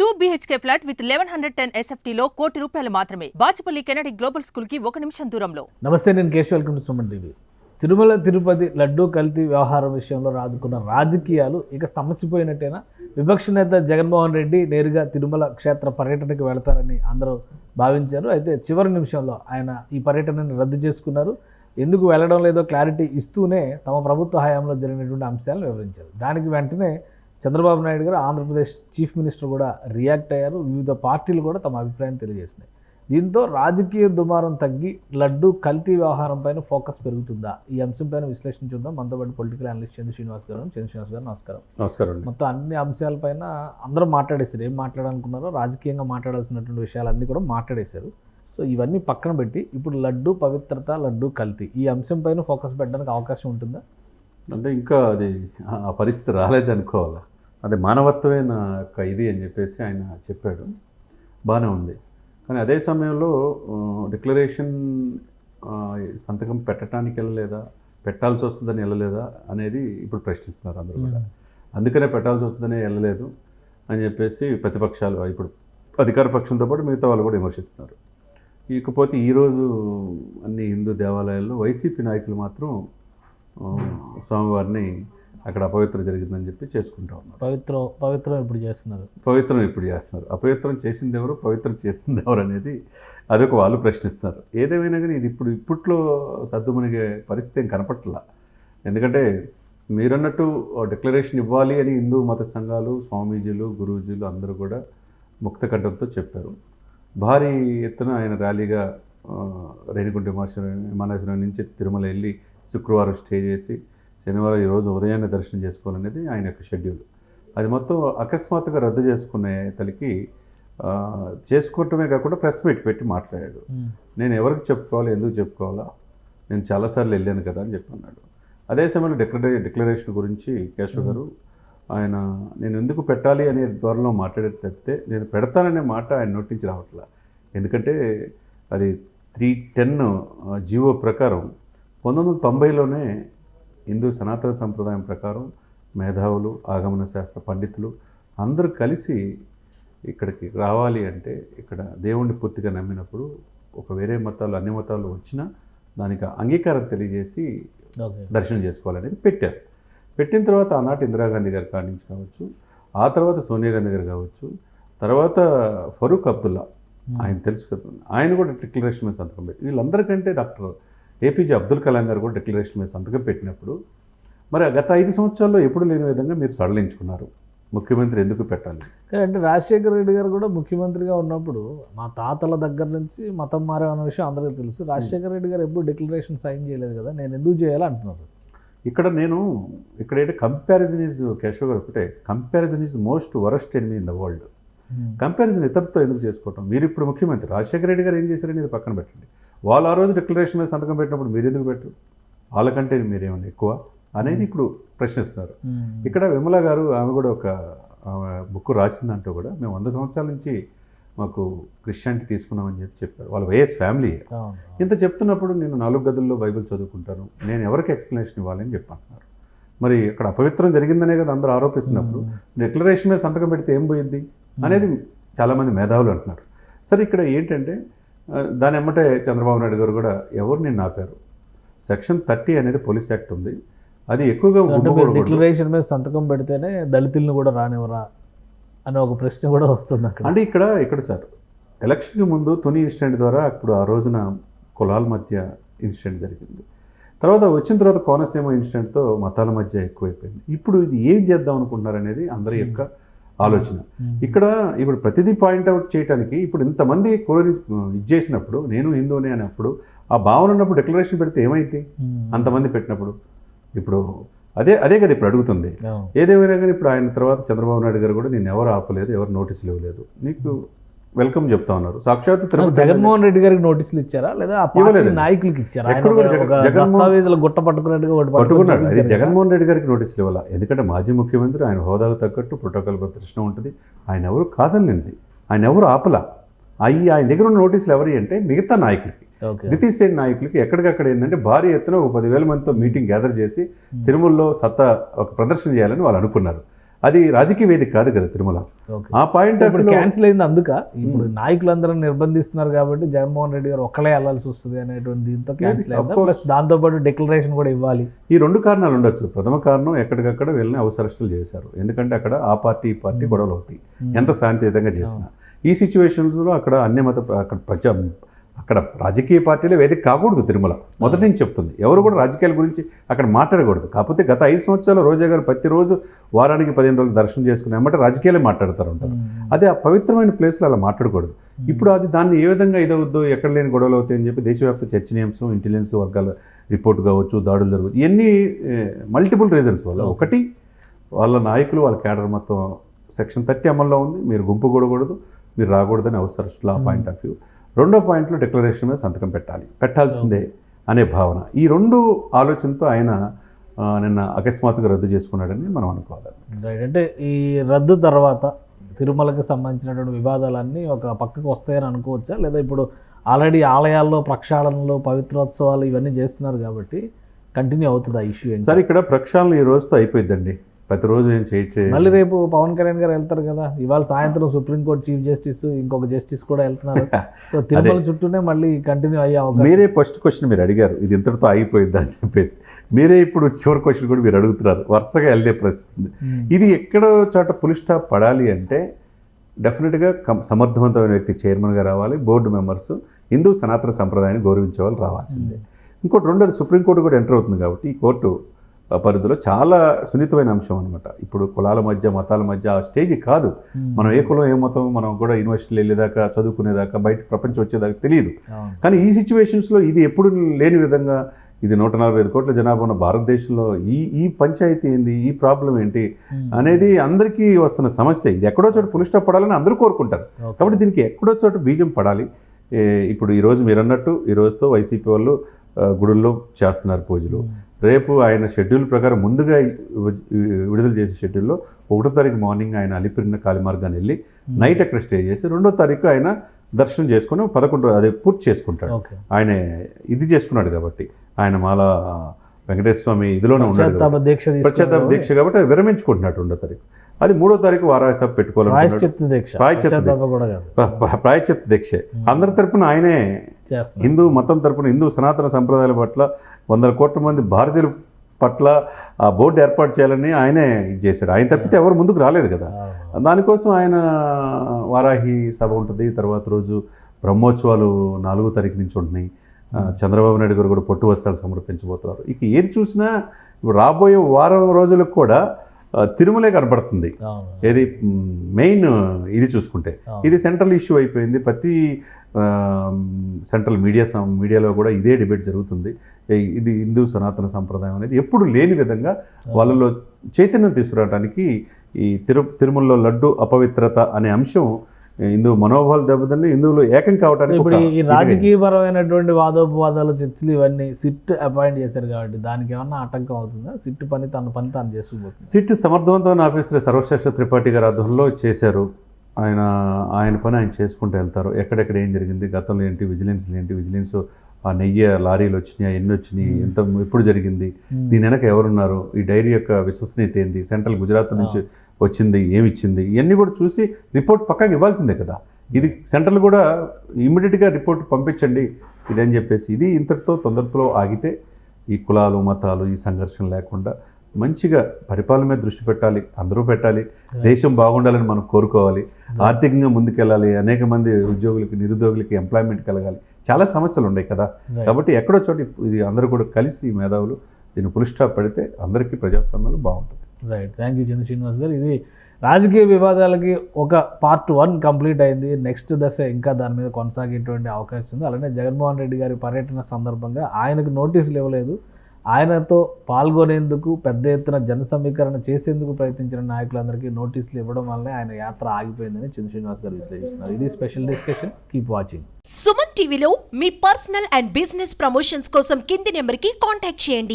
2 BHK flat with 1110 SFT లో ₹1 కోటి మాత్రమే. బాచుపల్లి కెనడి గ్లోబల్ స్కూల్ కి 1 నిమిషం దూరంలో. నమస్తే, నేను Keshav. Welcome to Suman TV. Tirumala Tirupati laddu కల్తీ వ్యవహారం విషయంలో రాజుకున్న రాజకీయాలు ఇక సమసిపోయినట్టేనా? విపక్ష నేత జగన్మోహన్ రెడ్డి నేరుగా తిరుమల క్షేత్ర పర్యటనకు వెళతారని అందరూ భావించారు. అయితే చివరి నిమిషంలో ఆయన ఈ పర్యటనను రద్దు చేసుకున్నారు. ఎందుకు వెళ్ళడం లేదో క్లారిటీ ఇస్తూనే తమ ప్రభుత్వ హయాంలో జరిగినటువంటి అంశాలను వివరించారు. దానికి వెంటనే చంద్రబాబు నాయుడు గారు, ఆంధ్రప్రదేశ్ చీఫ్ మినిస్టర్ కూడా రియాక్ట్ అయ్యారు. వివిధ పార్టీలు కూడా తమ అభిప్రాయం తెలియజేసినాయి. దీంతో రాజకీయ దుమారం తగ్గి లడ్డూ కల్తీ వ్యవహారం పైన ఫోకస్ పెరుగుతుందా? ఈ అంశం పైన విశ్లేషణ చూద్దాం. మనతో పాటు పొలిటికల్ అనలిస్ట్ చంద్ర శ్రీనివాస్ గారు. నమస్కారం. నమస్కారం. మొత్తం అన్ని అంశాలపైన అందరూ మాట్లాడేశారు. ఏం మాట్లాడాలనుకున్నారో రాజకీయంగా మాట్లాడాల్సినటువంటి విషయాలన్నీ కూడా మాట్లాడేశారు. సో ఇవన్నీ పక్కన పెట్టి ఇప్పుడు లడ్డూ పవిత్రత, లడ్డూ కల్తీ ఈ అంశం పైన ఫోకస్ పెట్టడానికి అవకాశం ఉంటుందా? అంటే ఇంకా అది ఆ పరిస్థితి రాలేదనుకోవాలా. అది మానవత్వమే నా యొక్క ఇది అని చెప్పేసి ఆయన చెప్పాడు. బాగానే ఉంది. కానీ అదే సమయంలో డిక్లరేషన్ సంతకం పెట్టడానికి వెళ్ళలేదా, పెట్టాల్సి వస్తుందని వెళ్ళలేదా అనేది ఇప్పుడు ప్రశ్నిస్తున్నారు అందరూ కూడా. అందుకనే పెట్టాల్సి వస్తుందనే వెళ్ళలేదు అని చెప్పేసి ప్రతిపక్షాలు, ఇప్పుడు అధికార పక్షంతో పాటు మిగతా వాళ్ళు కూడా విమర్శిస్తున్నారు. ఇకపోతే ఈరోజు అన్ని హిందూ దేవాలయాల్లో వైసీపీ నాయకులు మాత్రం స్వామివారిని అక్కడ అపవిత్రం జరిగిందని చెప్పి చేసుకుంటా ఉన్నారు. పవిత్రం ఇప్పుడు చేస్తున్నారు. అపవిత్రం చేసింది ఎవరు, పవిత్రం చేసింది ఎవరు అనేది అదొక వాళ్ళు ప్రశ్నిస్తున్నారు. ఏదేమైనా కానీ ఇది ఇప్పట్లో సర్దుమణిగే పరిస్థితి ఏం కనపట్లా. ఎందుకంటే మీరన్నట్టు డిక్లరేషన్ ఇవ్వాలి అని హిందూ మత సంఘాలు, స్వామీజీలు, గురూజీలు అందరూ కూడా ముక్త కంఠంతో చెప్పారు. భారీ ఎత్తున ఆయన ర్యాలీగా రేణిగుంట విమానాశ్రయం నుంచి తిరుమల వెళ్ళి శుక్రవారం స్టే చేసి శనివారం ఈరోజు ఉదయాన్నే దర్శనం చేసుకోవాలనేది ఆయన యొక్క షెడ్యూల్. అది మొత్తం అకస్మాత్తుగా రద్దు చేసుకునే తలికి చేసుకోవటమే కాకుండా ప్రెస్ మీట్ పెట్టి మాట్లాడాడు. నేను ఎవరికి చెప్పుకోవాలి, ఎందుకు చెప్పుకోవాలా, నేను చాలాసార్లు వెళ్ళాను కదా అని చెప్పి అన్నాడు. అదే సమయంలో డిక్లరేషన్ గురించి కేశవ్ గారు ఆయన నేను ఎందుకు పెట్టాలి అనే ధోరణిలో మాట్లాడేది తప్పితే నేను పెడతాననే మాట ఆయన నోటించి రావట్లా. ఎందుకంటే అది 310 జీవో ప్రకారం 1990లోనే హిందూ సనాతన సంప్రదాయం ప్రకారం మేధావులు, ఆగమన శాస్త్ర పండితులు అందరూ కలిసి ఇక్కడికి రావాలి అంటే, ఇక్కడ దేవుణ్ణి పూర్తిగా నమ్మినప్పుడు ఒక వేరే మతాలు, అన్ని మతాలు వచ్చినా దానికి అంగీకారం తెలియజేసి దర్శనం చేసుకోవాలనేది పెట్టారు. పెట్టిన తర్వాత ఆనాటి ఇందిరాగాంధీ గారి కాడి నుంచి కావచ్చు, ఆ తర్వాత సోనియా గాంధీ గారు కావచ్చు, తర్వాత ఫరూక్ అబ్దుల్లా, ఆయన తెలుసు కదా, ఆయన కూడా డిక్లరేషన్ మీద సంతకం పెట్టి, వీళ్ళందరికంటే డాక్టర్ ఏపీజే అబ్దుల్ కలాం గారు కూడా డిక్లరేషన్ మీద సంతకం పెట్టినప్పుడు మరి గత 5 సంవత్సరాల్లో ఎప్పుడు లేని విధంగా మీరు సడలించుకున్నారు. ముఖ్యమంత్రి ఎందుకు పెట్టాలి? అంటే రాజశేఖర రెడ్డి గారు కూడా ముఖ్యమంత్రిగా ఉన్నప్పుడు మా తాతల దగ్గర నుంచి మతం మారేమన్న విషయం అందరికీ తెలుసు. రాజశేఖర రెడ్డి గారు ఎప్పుడు డిక్లరేషన్ సైన్ చేయలేదు కదా, నేను ఎందుకు చేయాలి అంటున్నారు. ఇక్కడైతే కంపారిజన్ ఈజ్, కేశవ్ గారు ఒకటే, comparison is most worst enemy in the world. Comparison ఇతరులతో ఎందుకు చేసుకోవటం? మీరు ఇప్పుడు ముఖ్యమంత్రి, రాజశేఖర రెడ్డి గారు ఏం చేశారనేది పక్కన పెట్టండి. వాళ్ళు ఆ రోజు డిక్లరేషన్ మీద సంతకం పెట్టినప్పుడు మీరు ఎందుకు పెట్టరు? వాళ్ళకంటే మీరేమన్నా ఎక్కువ అనేది ఇప్పుడు ప్రశ్నిస్తున్నారు. ఇక్కడ విమల గారు, ఆమె కూడా ఒక బుక్ రాసిందంటూ కూడా మేము 100 సంవత్సరాల నుంచి మాకు క్రిస్టియానిటీ తీసుకున్నామని చెప్పారు. వాళ్ళు వైఎస్ ఫ్యామిలీ. ఇంత చెప్తున్నప్పుడు నేను 4 గదుల్లో బైబిల్ చదువుకుంటాను, నేను ఎవరికి ఎక్స్ప్లెనేషన్ ఇవ్వాలని చెప్పంటున్నారు. మరి అక్కడ అపవిత్రం జరిగిందనే కదా అందరూ ఆరోపిస్తున్నప్పుడు డిక్లరేషన్ మీద సంతకం పెడితే ఏం పోయింది అనేది చాలామంది మేధావులు అంటున్నారు. సరే, ఇక్కడ ఏంటంటే దాని ఎమ్మటే చంద్రబాబు నాయుడు గారు కూడా ఎవరు నేను ఆపారు. సెక్షన్ 30 అనేది పోలీస్ యాక్ట్ ఉంది, అది ఎక్కువగా డిక్లరేషన్ మీద సంతకం పెడితేనే దళితులను కూడా రానివ్వరా అనే ఒక ప్రశ్న కూడా వస్తుంది అక్కడ. అంటే ఇక్కడ సార్, ఎలక్షన్కి ముందు తుని ఇన్సిడెంట్ ద్వారా అప్పుడు ఆ రోజున కులాల మధ్య ఇన్సిడెంట్ జరిగింది. తర్వాత వచ్చిన తర్వాత కోనసీమ ఇన్సిడెంట్తో మతాల మధ్య ఎక్కువైపోయింది. ఇప్పుడు ఇది ఏం చేద్దాం అనుకుంటున్నారు అనేది అందరి యొక్క ఆలోచన. ఇప్పుడు ప్రతిదీ పాయింట్అవుట్ చేయడానికి ఇప్పుడు ఇంతమంది ఇది చేసినప్పుడు, నేను హిందూనే అన్నప్పుడు ఆ భావన ఉన్నప్పుడు డిక్లరేషన్ పెడితే ఏమైంది? అంతమంది పెట్టినప్పుడు ఇప్పుడు అదే కదా ఇప్పుడు అడుగుతుంది. ఏదేమైనా కానీ ఇప్పుడు ఆయన తర్వాత చంద్రబాబు నాయుడు గారు కూడా నేను ఎవరు ఆపలేదు, ఎవరు నోటీసులు ఇవ్వలేదు, నీకు వెల్కమ్ చెప్తా ఉన్నారు. సాక్షాత్ జగన్మోహన్ రెడ్డి గారికి నోటీసులు ఇచ్చారా లేదా నాయకులకి ఇచ్చారా? గుట్ట పట్టుకున్నాడు. అది జగన్మోహన్ రెడ్డి గారికి నోటీసులు ఇవ్వాలా? ఎందుకంటే మాజీ ముఖ్యమంత్రి, ఆయన హోదాకు తగ్గట్టు ప్రోటోకాల్ ప్రదర్శన ఉంటుంది. ఆయన ఎవరు కాదనింది, ఆయన ఎవరు ఆపలా. ఆయన దగ్గర ఉన్న నోటీసులు ఎవరి అంటే మిగతా నాయకులకి, ద్వితీయ శ్రేణి నాయకులకి ఎక్కడికక్కడ ఏంటంటే భారీ ఎత్తున ఒక 10,000 మందితో మీటింగ్ గ్యాదర్ చేసి తిరుమలలో సత్తా ఒక ప్రదర్శన చేయాలని వాళ్ళు అనుకున్నారు. అది రాజకీయ వేదిక కాదు కదా తిరుమల. ఓకే. ఆ పాయింట్ ఆఫ్ ఇప్పుడు క్యాన్సిల్ అయింది అందుక ఇప్పుడు నాయకులందరూ నిర్బంధిస్తున్నారు కాబట్టి జగన్మోహన్ రెడ్డి గారు ఒక్కలే వెళ్ళాల్సి వస్తుంది అనేటువంటి దీంతో క్యాన్సిల్ అయింది. ప్లస్ దాంతోపాటు డిక్లరేషన్ కూడా ఇవ్వాలి. ఈ 2 కారణాలు ఉండొచ్చు. ప్రథమ కారణం ఎక్కడికక్కడ వెళ్ళిన హౌస్ అరెస్టులు చేశారు. ఎందుకంటే అక్కడ ఆ పార్టీ ఈ పార్టీ గొడవలు అవుతాయి ఎంత శాంతియుతంగా చేసినా. ఈ సిచ్యువేషన్స్లో అక్కడ అన్యమత అక్కడ రాజకీయ పార్టీలే వేదిక కాకూడదు తిరుమల. మొదటి నుంచి చెప్తుంది, ఎవరు కూడా రాజకీయాల గురించి అక్కడ మాట్లాడకూడదు. కాకపోతే గత 5 సంవత్సరాలు రోజా గారు ప్రతిరోజు వారానికి 15 రోజులు దర్శనం చేసుకుని ఏమంటే రాజకీయాలే మాట్లాడుతూ ఉంటారు. అదే ఆ పవిత్రమైన ప్లేస్లో అలా మాట్లాడకూడదు. ఇప్పుడు అది దాన్ని ఏ విధంగా ఇదవుద్దో, ఎక్కడ లేని గొడవలు అవుతాయని చెప్పి దేశవ్యాప్త చర్చనీయాంశం, ఇంటెలిజెన్స్ వర్గాల రిపోర్ట్ కావచ్చు, దాడులు జరగవచ్చు, ఇవన్నీ మల్టిపుల్ రీజన్స్ వల్ల. ఒకటి, వాళ్ళ నాయకులు వాళ్ళ క్యాడర్ మొత్తం సెక్షన్ 30 అమల్లో ఉంది, మీరు గుంపు కూడకూడదు, మీరు రాకూడదని అవసరం ఆ పాయింట్ ఆఫ్ వ్యూ. రెండో పాయింట్లో డిక్లరేషన్ మీద సంతకం పెట్టాల్సిందే అనే భావన. ఈ 2 ఆలోచనతో ఆయన నిన్న అకస్మాత్తుగా రద్దు చేసుకున్నాడని మనం అనుకోవాలి. రైట్. అంటే ఈ రద్దు తర్వాత తిరుమలకి సంబంధించినటువంటి వివాదాలన్నీ ఒక పక్కకు వస్తాయని అనుకోవచ్చా, లేదా ఇప్పుడు ఆల్రెడీ ఆలయాల్లో ప్రక్షాళనలు, పవిత్రోత్సవాలు ఇవన్నీ చేస్తున్నారు కాబట్టి కంటిన్యూ అవుతుంది ఆ ఇష్యూ? సార్, ఇక్కడ ప్రక్షాళన ఈ రోజుతో అయిపోయిందండి. ప్రతిరోజు ఏం చేయట్లేదు. మళ్ళీ రేపు పవన్ కళ్యాణ్ గారు వెళ్తారు కదా, ఇవాళ సాయంత్రం సుప్రీంకోర్టు చీఫ్ జస్టిస్, ఇంకొక జస్టిస్ కూడా వెళ్తున్నారు. సో తిరుమల చుట్టూనే మళ్ళీ కంటిన్యూ అయ్యే అవకాశం. మీరే ఫస్ట్ క్వశ్చన్ మీరు అడిగారు, ఇది ఇంతటితో అయిపోయిందా అని చెప్పేసి. మీరే ఇప్పుడు చివరి క్వశ్చన్ కూడా మీరు అడుగుతున్నారు. వరుసగా వెళ్ళే పరిస్థితి. ఇది ఎక్కడో చోట పులి స్టాప్ పడాలి అంటే డెఫినెట్గా సమర్థవంతమైన వ్యక్తి చైర్మన్గా రావాలి, బోర్డు మెంబర్స్ హిందూ సనాతన సంప్రదాయాన్ని గౌరవించే వాళ్ళు రావాల్సిందే. ఇంకోటి రెండోది, సుప్రీంకోర్టు కూడా ఎంటర్ అవుతుంది కాబట్టి ఈ కోర్టు పరిధిలో చాలా సున్నితమైన అంశం అనమాట. ఇప్పుడు కులాల మధ్య, మతాల మధ్య ఆ స్టేజ్ కాదు. మనం ఏ కులం ఏ మతం మనం కూడా యూనివర్సిటీలు వెళ్ళేదాకా, చదువుకునేదాకా, బయట ప్రపంచం వచ్చేదాకా తెలియదు. కానీ ఈ సిచ్యువేషన్స్లో ఇది ఎప్పుడు లేని విధంగా, ఇది 145 కోట్ల జనాభా ఉన్న భారతదేశంలో ఈ పంచాయతీ ఏంది, ఈ ప్రాబ్లం ఏంటి అనేది అందరికీ వస్తున్న సమస్య. ఇది ఎక్కడో చోట పులి స్టాప్ పడాలని అందరూ కోరుకుంటారు. కాబట్టి దీనికి ఎక్కడో చోట బీజం పడాలి. ఇప్పుడు ఈరోజు మీరు అన్నట్టు ఈ రోజుతో వైసీపీ వాళ్ళు గుడుల్లో చేస్తున్నారు పూజలు. రేపు ఆయన షెడ్యూల్ ప్రకారం ముందుగా విడుదల చేసే షెడ్యూల్లో 1వ తారీఖు మార్నింగ్ ఆయన అలిపిరిన కాలి మార్గాన్ని వెళ్ళి నైట్ అక్కడ స్టే చేసి 2వ తారీఖు ఆయన దర్శనం చేసుకుని 11 అదే పూర్తి చేసుకుంటాడు. ఆయన ఇది చేసుకున్నాడు కాబట్టి, ఆయన మాల వెంకటేశ్వర స్వామి ఇదిలోనే ఉన్నాడు, పశ్చాత్తాప దీక్ష కాబట్టి అది విరమించుకుంటున్నాడు 2వ తారీఖు. అది 3వ తారీఖు వారాహి సభ పెట్టుకోవాలనుకున్నాడు. ప్రాయశ్చిత్త దీక్ష అందరి తరపున ఆయనే, హిందూ మతం తరపున, హిందూ సనాతన సంప్రదాయాల పట్ల 100 కోట్ల మంది భారతీయుల పట్ల ఆ బోర్డు ఏర్పాటు చేయాలని ఆయనే ఇది చేశాడు. ఆయన తప్పితే ఎవరు ముందుకు రాలేదు కదా. దానికోసం ఆయన వారాహి సభ ఉంటుంది. తర్వాత రోజు బ్రహ్మోత్సవాలు 4వ తారీఖు నుంచి ఉంటున్నాయి. చంద్రబాబు నాయుడు గారు కూడా పొట్టు వస్త్రాలు సమర్పించబోతున్నారు. ఇక ఏది చూసినా ఇప్పుడు రాబోయే వారం రోజులకు కూడా తిరుమలే కనపడుతుంది. ఏది మెయిన్ ఇది చూసుకుంటే ఇది సెంట్రల్ ఇష్యూ అయిపోయింది. ప్రతి సెంట్రల్ మీడియాలో కూడా ఇదే డిబేట్ జరుగుతుంది. ఇది హిందూ సనాతన సంప్రదాయం అనేది ఎప్పుడు లేని విధంగా వాళ్ళలో చైతన్యం తీసుకురావడానికి ఈ తిరుమలలో లడ్డు అపవిత్రత అనే అంశం హిందూ మనోభావాలు దెబ్బతిని హిందువులు ఏకం కావడానికి. ఇప్పుడు ఈ రాజకీయపరమైనటువంటి వాదోపవాదాలు, చర్చలు ఇవన్నీ సిట్ అపాయింట్ చేశారు కాబట్టి దానికి ఏమన్నా ఆటంకం అవుతుందా? సిట్ పని తాను చేసుకుపోతుంది. సిట్ సమర్థవంతమైన ఆఫీసర్ సర్వశ్రేష్ఠ త్రిపాఠి గారి ఆధ్వర్యంలో చేశారు. ఆయన పని ఆయన చేసుకుంటూ వెళ్తారు. ఎక్కడెక్కడ ఏం జరిగింది, గతంలో ఏంటి, విజిలెన్స్ ఆ నెయ్యి లారీలు వచ్చినాయి, ఎన్ని వచ్చినాయి, ఎప్పుడు జరిగింది, దీని వెనక ఎవరున్నారు, ఈ డైరీ యొక్క విశ్వసనీయత ఏంది, సెంట్రల్ గుజరాత్ నుంచి వచ్చింది ఏమిచ్చింది, ఇవన్నీ కూడా చూసి రిపోర్ట్ పక్కగా ఇవ్వాల్సిందే కదా. ఇది సెంట్రల్ కూడా ఇమ్మీడియట్గా రిపోర్ట్ పంపించండి ఇదని చెప్పేసి. ఇది ఇంతటితో తొందరతో ఆగితే ఈ కులాలు మతాలు ఈ సంఘర్షణ లేకుండా మంచిగా పరిపాలన మీద దృష్టి పెట్టాలి, అందరూ పెట్టాలి, దేశం బాగుండాలని మనం కోరుకోవాలి, ఆర్థికంగా ముందుకెళ్ళాలి, అనేక మంది ఉద్యోగులకి నిరుద్యోగులకి ఎంప్లాయ్మెంట్ కలగాలి, చాలా సమస్యలు ఉన్నాయి కదా. కాబట్టి ఎక్కడో చోట ఇది అందరూ కూడా కలిసి మేధావులు దీన్ని పులి స్టాప్ పెడితే అందరికీ ప్రజాస్వామ్యంలో బాగుంటుంది. రైట్. థ్యాంక్ యూ చంద్ర శ్రీనివాస్ గారు. ఇది రాజకీయ వివాదాలకి ఒక పార్ట్ 1 కంప్లీట్ అయింది. నెక్స్ట్ దశ ఇంకా దాని మీద కొనసాగేటువంటి అవకాశం ఉంది. అలానే జగన్మోహన్ రెడ్డి గారి పర్యటన సందర్భంగా ఆయనకు నోటీసులు ఇవ్వలేదు, ఆయనతో పాల్గొనేందుకు పెద్ద ఎత్తున జన సమీకరణ చేసేందుకు ప్రయత్నించిన నాయకులందరికీ నోటీసులు ఇవ్వడం వల్లనే ఆయన యాత్ర ఆగిపోయిందని చంద్ర శ్రీనివాస్ గారు విశ్లేషిస్తున్నారు. ఇది special discussion. Keep watching. Suman టీవీలో మీ పర్సనల్ అండ్ బిజినెస్ ప్రమోషన్స్ కోసం కింది నెంబర్కి కాంటాక్ట్ చేయండి.